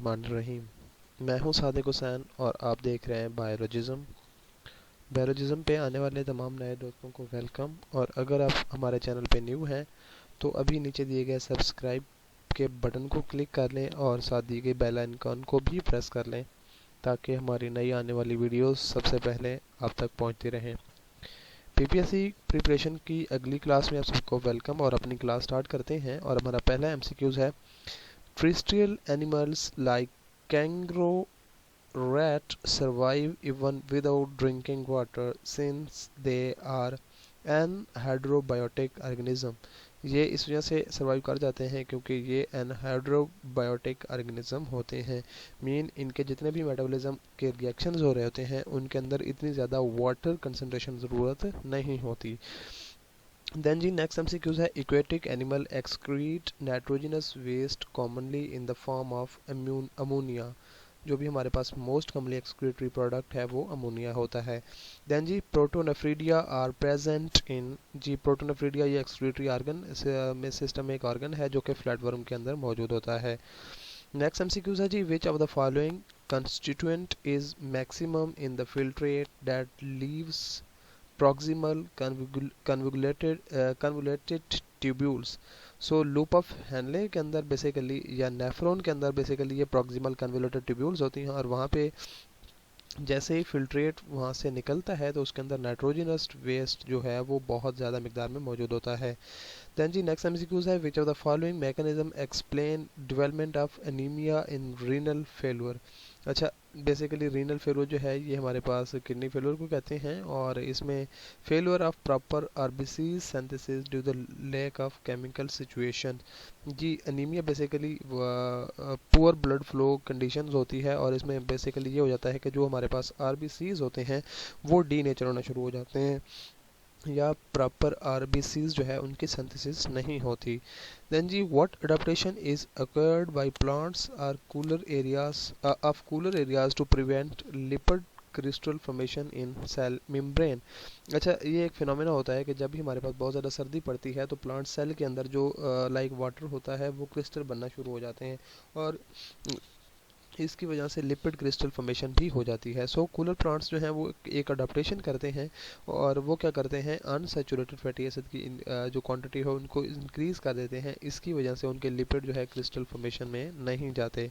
बिस्मिल्लाहिर्रहमानिर्रहीम। मैं हूं सादिक हुसैन और आप देख रहे हैं बायोलॉजिज्म। बायोलॉजिज्म पे आने वाले तमाम नए दोस्तों को वेलकम। और अगर आप हमारे चैनल पे न्यू हैं तो अभी नीचे दिए गए सब्सक्राइब के बटन को क्लिक कर लें और साथ दिए गए बेल आइकन को भी प्रेस कर लें ताकि हमारी नई आने वाली वीडियोस सबसे पहले आप तक पहुंचती रहें। पीपीएससी प्रिपरेशन की अगली क्लास में आप सबको वेलकम और अपनी क्लास स्टार्ट करते हैं। और हमारा पहला एमसीक्यूज है, terrestrial animals like kangaroo rat survive even without drinking water since they are anhydrobiotic organism। ये इस वजह से सर्वाइव कर जाते हैं क्योंकि ये एनहाइड्रोबायोटिक ऑर्गेनिज्म होते हैं। मीन इनके जितने भी मेटाबॉलिज्म के रिएक्शंस हो रहे होते हैं उनके अंदर इतनी ज़्यादा वाटर कंसंट्रेशन ज़रूरत नहीं होती। Then जी next MCQs है, aquatic animal excrete nitrogenous waste commonly in the form of ammonia। जो भी हमारे पास मोस्ट कॉमनली एक्सक्रीटरी प्रोडक्ट है वो अमोनिया होता है। देन जी प्रोटोनेफ्रीडिया आर प्रेजेंट इन, जी प्रोटोनेफ्रीडिया ये एक्सक्रीटरी ऑर्गन में सिस्टम में एक ऑर्गन है जो कि फ्लैटवर्म के अंदर मौजूद होता है। नेक्स्ट एमसीक्यूज है जी, which of the following constituent is maximum in the filtrate that leaves proximal convoluted tubules। So loop of Henle के अंदर बेसिकली या नेफ्रॉन के अंदर बेसिकली ये प्रॉक्सिमल कन्वोल्यूटेड ट्यूब्यूल्स होती हैं और वहाँ पे जैसे ही फिल्ट्रेट वहाँ से निकलता है तो उसके अंदर नाइट्रोजनस वेस्ट जो है वो बहुत ज़्यादा मिकदार में मौजूद होता है। देन जी नेक्स्ट एमसीक्यूज है, which of the following mechanism explain development of anaemia in renal failure. अच्छा, बेसिकली रीनल फेलुअर जो है ये हमारे पास किडनी फेलुअर को कहते हैं और इसमें failure of proper RBC synthesis due the lack of chemical situation. जी anaemia basically poor blood flow conditions होती है और इसमें बेसिकली ये हो जाता है कि जो हमारे पास आरबीसीज होते हैं वो डी नेचर होना शुरू हो जाते हैं या प्रॉपर आरबीसीज जो है उनकी सिंथेसिस नहीं होती। देन जी what adaptation is occurred by plants are cooler areas of cooler areas to prevent lipid crystal formation in cell membrane. अच्छा, ये एक फिनोमेना होता है कि जब भी हमारे पास बहुत ज़्यादा सर्दी पड़ती है तो प्लांट सेल के अंदर जो लाइक वाटर होता है वो क्रिस्टल बनना शुरू हो जाते हैं और इसकी वजह से लिपिड क्रिस्टल फॉर्मेशन भी हो जाती है। सो कूलर प्लांट्स जो हैं वो एक अडाप्टेशन करते हैं और वो क्या करते हैं, अनसैचुरेटेड फैटी एसिड की जो क्वांटिटी है उनको इंक्रीज़ कर देते हैं। इसकी वजह से उनके लिपिड जो है क्रिस्टल फॉर्मेशन में नहीं जाते।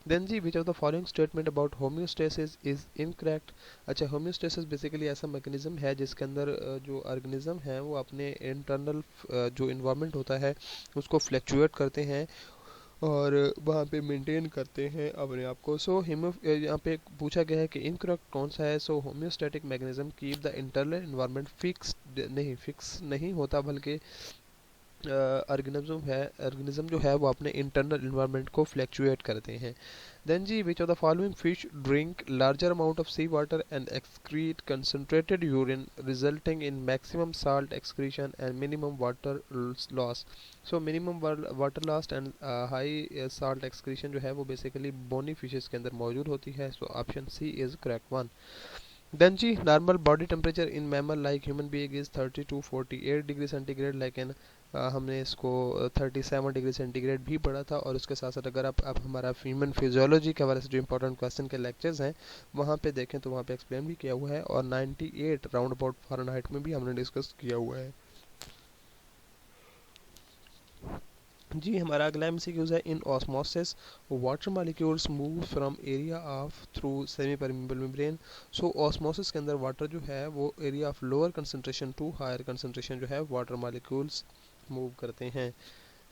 देन जी which of the following statement about homeostasis is incorrect. अच्छा, होम्योस्टेसिस बेसिकली ऐसा मैकेनिज्म है जिसके अंदर जो ऑर्गेनिज्म है वो अपने इंटरनल जो इन्वायरमेंट होता है उसको फ्लैक्चुएट करते हैं और वहाँ पे मेंटेन करते हैं अपने आप को। सो यहाँ पे पूछा गया है कि इनकरेक्ट कौन सा है। So homeostatic mechanism keep the internal environment fix नहीं होता बल्कि ऑर्गेनिज्म जो है वो अपने इंटरनल इन्वायरमेंट को फ्लैक्चुएट करते हैं। देन जी which of the following fish drink larger amount of sea water and excrete concentrated urine resulting in maximum salt excretion and minimum water loss. So minimum water loss and high salt excretion जो है वो basically bony fishes के अंदर मौजूद होती है। So option C is correct one. Then जी normal body temperature in mammal like human being is 30 to 48 degree centigrade लेकिन हमने इसको 37 डिग्री सेंटीग्रेड भी पढ़ा था। और उसके साथ साथ अगर आप हमारा ह्यूमन फिजियोलॉजी के हवाले से जो इंपॉर्टेंट क्वेश्चन के लेक्चर्स हैं वहाँ पे देखें तो वहाँ पे एक्सप्लेन भी किया हुआ है और 98 राउंड अबाउट फ़ारेनहाइट में भी हमने डिस्कस किया हुआ है। जी हमारा अगला एमसीक्यूज है, in osmosis water molecules move from area of through semi permeable membrane. So osmosis के अंदर वाटर जो है वो area of lower concentration to higher concentration जो है वाटर मॉलिक्यूल्स मूव करते हैं।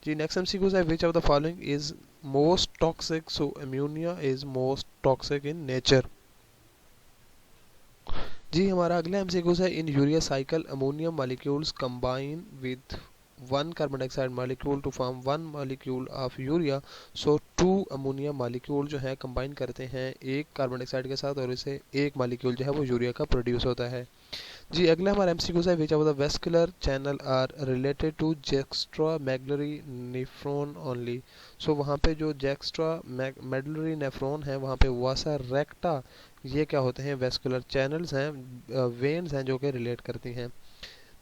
जी नेक्स्ट एमसीक्यूज है, which of the following is most toxic. So ammonia is most toxic in nature. जी हमारा अगला एमसीक्यूज है, in urea cycle ammonium molecules combine with one carbon dioxide molecule to form one molecule of urea। so two ammonia molecule जो है combine करते हैं एक carbon dioxide के साथ और इसे एक मॉलिक्यूल जो है वो यूरिया का प्रोड्यूस होता है। जी अगला हमारा एमसीक्यूज है, which of the vascular channel are related to juxtamedullary nephron only. So वहाँ पे जो जैक्स्ट्रा मैगलरी नेफ्रॉन है वहाँ पे वासा रेक्टा ये क्या होते हैं, वेस्कुलर चैनल्स हैं, वेन्स हैं जो कि रिलेट करती हैं।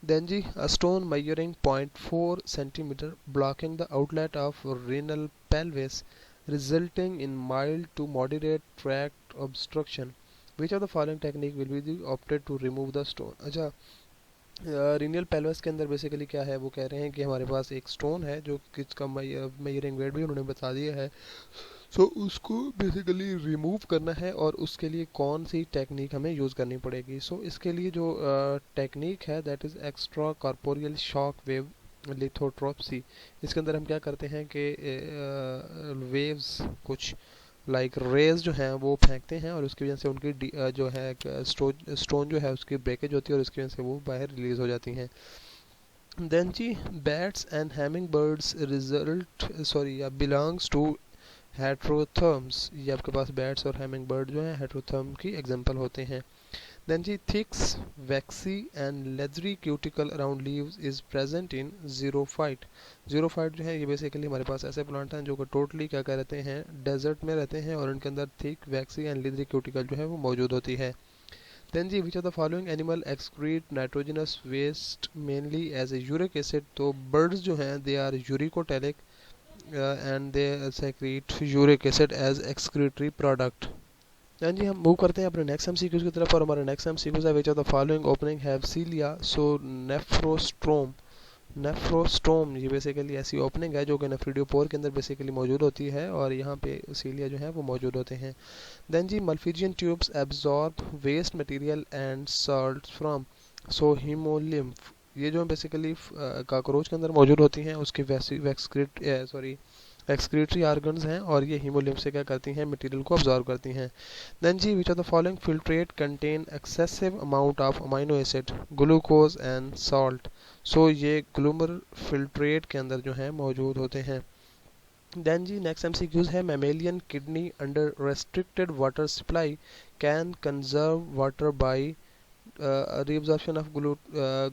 Then ji a stone measuring 0.4 centimeter blocking the outlet of renal pelvis resulting in mild to moderate tract obstruction. Which of the following technique will be the opted to remove the stone? अच्छा, रीनियल pelvis के अंदर basically क्या है, वो कह रहे हैं कि हमारे पास एक स्टोन है जो किसका मेजरिंग वेट भी उन्होंने बता दिया है। सो उसको बेसिकली रिमूव करना है और उसके लिए कौन सी टेक्निक हमें यूज़ करनी पड़ेगी। सो इसके लिए जो टेक्निक है that is extracorporeal shock wave lithotripsy. इसके अंदर हम क्या करते हैं कि वेव्स कुछ लाइक रेज जो हैं वो फेंकते हैं और उसकी वजह से उनकी जो है स्टोन जो है उसकी ब्रेकेज होती है और उसकी वजह से वो बाहर रिलीज हो जाती हैं। देन जी bats and hummingbirds result sorry या बिलोंग्स टू हेट्रोथर्म्स। ये आपके पास बैट्स और हैमिंग बर्ड जो है हेट्रोथर्म की एग्जांपल होते हैं। देन जी thick waxy and leathery cuticle around leaves is present in xerophyte. Xerophyte जो है ये बेसिकली हमारे पास ऐसे प्लांट हैं जो कि टोटली क्या कहते हैं डेजर्ट में रहते हैं और उनके अंदर thick waxy and leathery cuticle जो है वो मौजूद होती है। देन जी which of the following animal excrete nitrogenous waste mainly as a uric acid. तो बर्ड्स जो हैं they are uricotelic and they secrete uric acid as excretory product. हाँ जी, हम मूव करते हैं अपने नेक्स्ट एमसीक्यूज की तरफ और हमारे नेक्स्ट एमसीक्यूज है which of the following opening have cilia. So nephrostome. Nephrostome ये बेसिकली ऐसी ओपनिंग है जो कि नेफ्रिडियोपोर के अंदर बेसिकली मौजूद होती है और यहाँ पे सीलिया जो है वो मौजूद होते हैं। देन जी Malpighian tubes absorb waste material and salt from. So haemolymph ये जो बेसिकली काकरोच के अंदर मौजूद होती हैं उसके एक्सक्रीटरी ऑर्गन्स हैं और ये हीमोलिम्फ से क्या करती हैं मटेरियल को अब्जॉर्ब करती हैं। देन जी which of the following filtrate contain excessive amount of amino acid glucose and salt. So ये ग्लूमर फिल्ट्रेट के अंदर जो है मौजूद होते हैं। देन जी नेक्स्ट एमसीक्यूज है mammalian kidney under restricted water supply can conserve water by reabsorption of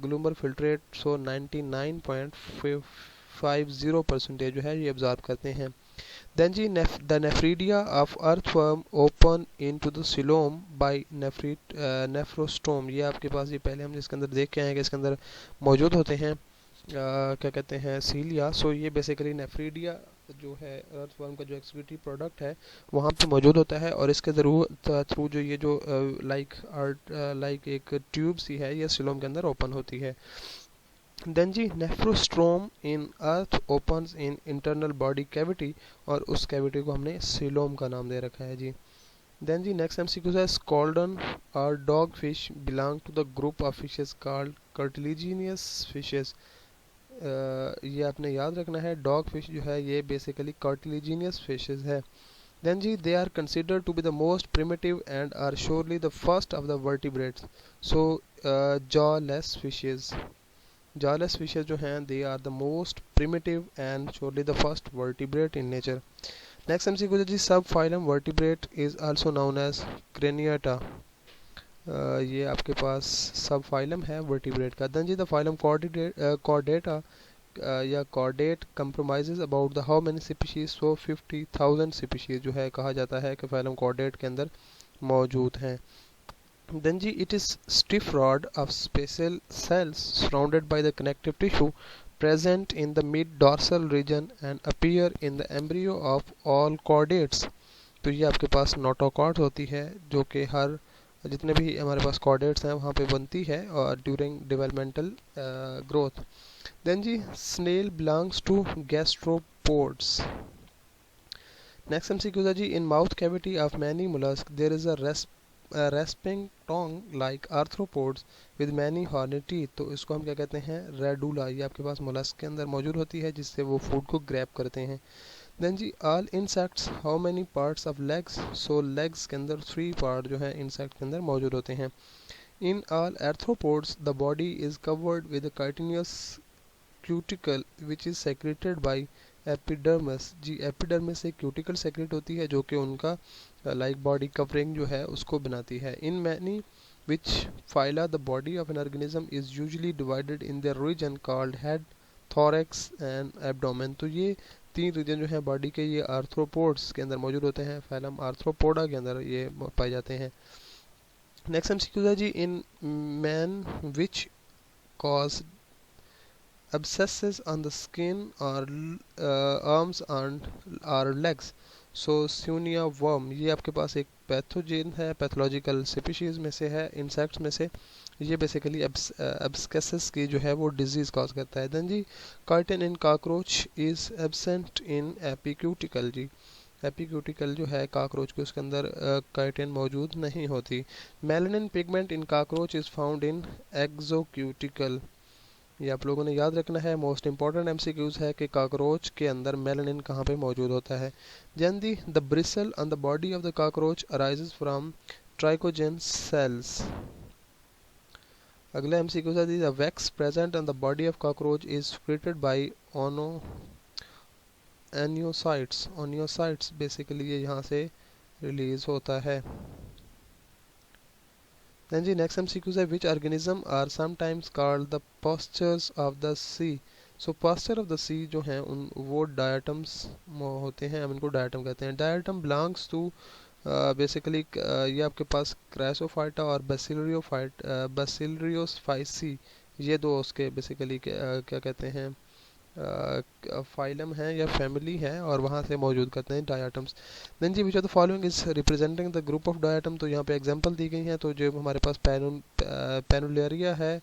gloomer filtrate। So 99.50% जो है ये absorb करते हैं। देन जी the nephridia of earthworm open into the coelom by nephrostome. ये आपके पास ये पहले हम इसके अंदर देख के आए हैं कि इसके अंदर मौजूद होते हैं क्या कहते हैं सीलिया। सो ये बेसिकली नेफ्रीडिया जो है अर्थवर्म का जो एक्सक्रीटरी प्रोडक्ट है वहाँ पे मौजूद होता है और इसके थ्रू जो ये जो लाइक एक ट्यूब सी है ये सिलोम के अंदर ओपन होती है। देन जी nephrostome in earth opens in internal body cavity और उस कैविटी को हमने सिलोम का नाम दे रखा है जी। देन जी नेक्स्ट एमसीक्यू है स्कॉल्डन और dog fish belong to the group of fishes called cartilaginous fishes. ये आपने याद रखना है डॉग फिश जो है ये बेसिकली कार्टिलेजिनियस फिशेस है। देन जी they are considered to be the most primitive and are surely the first of the vertebrates. So jawless fishes. Jawless fishes जो हैं they are the most primitive and surely the first vertebrate in nature. Next MCQ है जी subphylum vertebrate is also known as Craniata. ये आपके पास subphylum है vertebrate का। Then जी द फाइलम कॉर्डेटा या chordate compromises about the how many species. So 50,000 species जो है कहा जाता है कि फाइलम कॉर्डेट के अंदर मौजूद हैं। Then ji it is stiff rod of spatial cells surrounded by the connective tissue present in the mid dorsal region and appear in the embryo of all chordates। तो ये आपके पास नोटोकॉर्ड्स होती है जो कि हर जितने भी हमारे पास कॉर्डेट्स हैं वहाँ पे बनती है और ड्यूरिंग डेवलपमेंटल ग्रोथ। देन जी snail belongs to gastropods. Next MCQ है जी in mouth cavity of many mollusc there is a rasping tongue like arthropods with many horny teeth। तो इसको हम क्या कहते हैं रेडुला। ये आपके पास मोलस्क के अंदर मौजूद होती है जिससे वो फूड को ग्रैब करते हैं। देन जी all insects how many parts of legs. So legs के अंदर 3 पार्ट जो है इंसेक्ट के अंदर मौजूद होते हैं। In all arthropods the body is covered with continuous cuticle which is secreted by epidermis. जी एपिडर्मिस से क्यूटिकल सेक्रेट होती है जो कि उनका लाइक बॉडी कवरिंग जो है उसको बनाती है। In many which phyla the body of an organism is usually divided in the reason called head thorax and abdomen. तो ये 3 रीजन जो है बॉडी के ये आर्थ्रोपोड्स के अंदर मौजूद होते हैं फाइलम आर्थ्रोपोडा के अंदर ये पाए जाते हैं। नेक्स्ट एमसीक्यू है जी in man which cause abscesses on the skin or arms and or legs। So स्यूनिया वर्म ये आपके पास एक पैथोजेन है, पैथोलॉजिकल स्पीशीज में से है, इंसेक्ट्स में से। ये बेसिकली एब्सकेसिस की जो है वो डिजीज कॉज करता है। देन जी chitin in cockroach is absent in epicuticle जी। एपिक्यूटिकल जो है कॉकरोच के उसके अंदर काइटिन मौजूद नहीं होती। Melanin pigment in cockroach is found in exocuticle. ये आप लोगों ने याद रखना है, मोस्ट इंपॉर्टेंट एमसीक्यूज है कि कॉकरोच के अंदर मेलानिन कहाँ पे मौजूद होता है। जल्दी the bristle on the body of the cockroach arises from trichogen cells. अगला एमसीक्यू है the wax present on the body of cockroach is created by oenocytes. Oenocytes basically ये यहाँ से रिलीज होता है। Then the next MCQ है which organism are sometimes called the pastures of the sea। So pasture of the sea जो हैं उन वो डायटम्स होते हैं, हम इनको डायटम कहते हैं। डायटम belongs to बेसिकली ये आपके पास क्राइसोफाइटा और बेसिलरियोफाइसी ये दो उसके बेसिकली क्या कहते हैं फाइलम है या फैमिली है और वहाँ से मौजूद करते हैं डायटम्स। देन जी which of the following is representing the group of diatom. तो यहाँ पे एग्जांपल दी गई हैं। तो जो हमारे पास पेनुलेरिया है,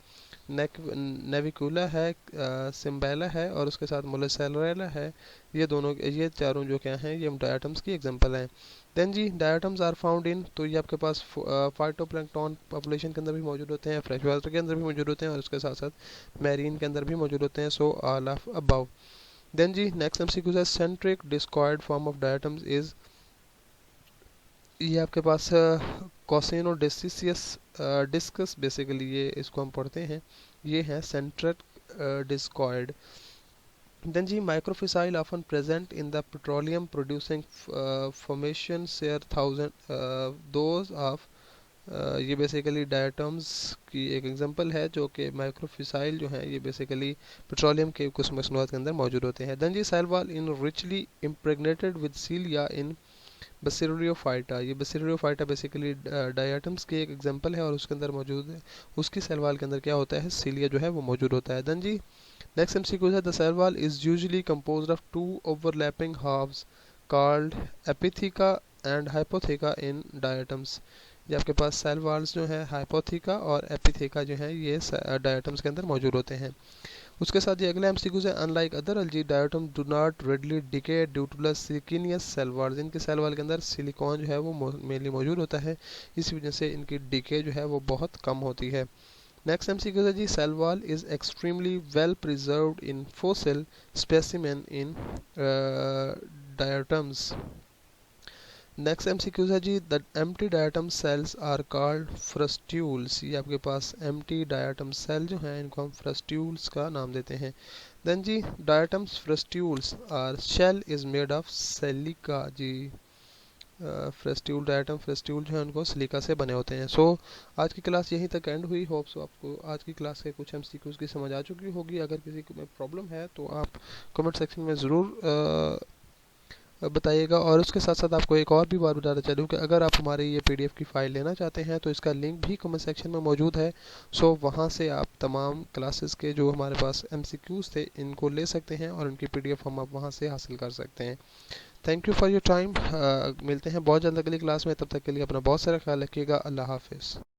नेविकुला है, सिम्बेला है और उसके साथ मोलिसेरेला है। ये चारों जो क्या हैं ये डायटम्स की एग्जांपल हैं। देन जी डायटम्स आर फाउंड इन, तो ये आपके पास फाइटोप्लैंक्टन पॉपुलेशन के अंदर भी मौजूद होते हैं, फ्रेश वाटर के अंदर भी मौजूद होते हैं और उसके साथ साथ मैरीन के अंदर भी मौजूद होते हैं। So all of above. Then जी नेक्स्ट एमसीक्यू है centric discoid form of diatoms is, ये आपके पास कॉसिनोडेसिसियस डिस्कस बेसिकली ये इसको हम पढ़ते हैं, ये है centric discoid. Then G microficyl often present in the petroleum producing formation share thousand those of ये बेसिकली डायटम्स की एक एग्जांपल है जो कि माइक्रोफिसाइल जो है ये बेसिकली पेट्रोलियम के कुछ मसनूआत के अंदर मौजूद होते हैं। देन जी cell wall in richly impregnated with cilia in Bacillariophyta. ये बेसिलियोफाइटा बेसिकली डायटम्स की एक एग्जांपल है और उसके अंदर मौजूद है, उसकी सेल वॉल के अंदर क्या होता है सीलिया जो है वो मौजूद होता है। देन जी नेक्स्ट एमसीक्यू है the cell wall is usually composed of two overlapping halves called epitheca and hypotheca in diatoms. ये आपके पास सेल वॉल्स जो है हाइपोथेका और एपिथेका जो है ये डायटम्स के अंदर मौजूद होते हैं। उसके साथ ये अगला एमसीक्यू है unlike other algae diatom do not readily decay due to the siliceous cell walls. इनके सेल वॉल के अंदर सिलिकॉन जो है वो मेनली मौजूद होता है, इस वजह से इनकी डिके जो है वो बहुत कम होती है। नेक्स्ट एमसीक्यू है जी cell wall is extremely well preserved in fossil specimen in diatoms. Next MCQ है जी the empty diatom cells are called frustules. ये आपके पास एम्प्टी डायटम सेल जो हैं इनको हम फ्रस्ट्यूल्स का नाम देते हैं। देन जी diatoms frustules are shell is made of silica जी। फ्रस्ट्यूल डायटम फ्रस्ट्यूल जो है उनको सिलिका से बने होते हैं। सो आज की क्लास यहीं तक एंड हुई। होप सो आपको आज की क्लास के कुछ एमसीक्यूज की समझ आ चुकी होगी। अगर किसी को प्रॉब्लम है तो आप कमेंट सेक्शन में ज़रूर बताइएगा। और उसके साथ साथ आपको एक और भी बात बताना चाहूँ कि अगर आप हमारी ये पीडीएफ की फ़ाइल लेना चाहते हैं तो इसका लिंक भी कमेंट सेक्शन में मौजूद है। सो वहाँ से आप तमाम क्लासेस के जो हमारे पास एमसीक्यूज़ थे इनको ले सकते हैं और उनकी पीडीएफ हम आप वहाँ से हासिल कर सकते हैं। Thank you for your time. मिलते हैं बहुत जल्द अगली क्लास में, तब तक के लिए अपना बहुत सारा ख्याल रखिएगा। अल्लाह हाफिज़।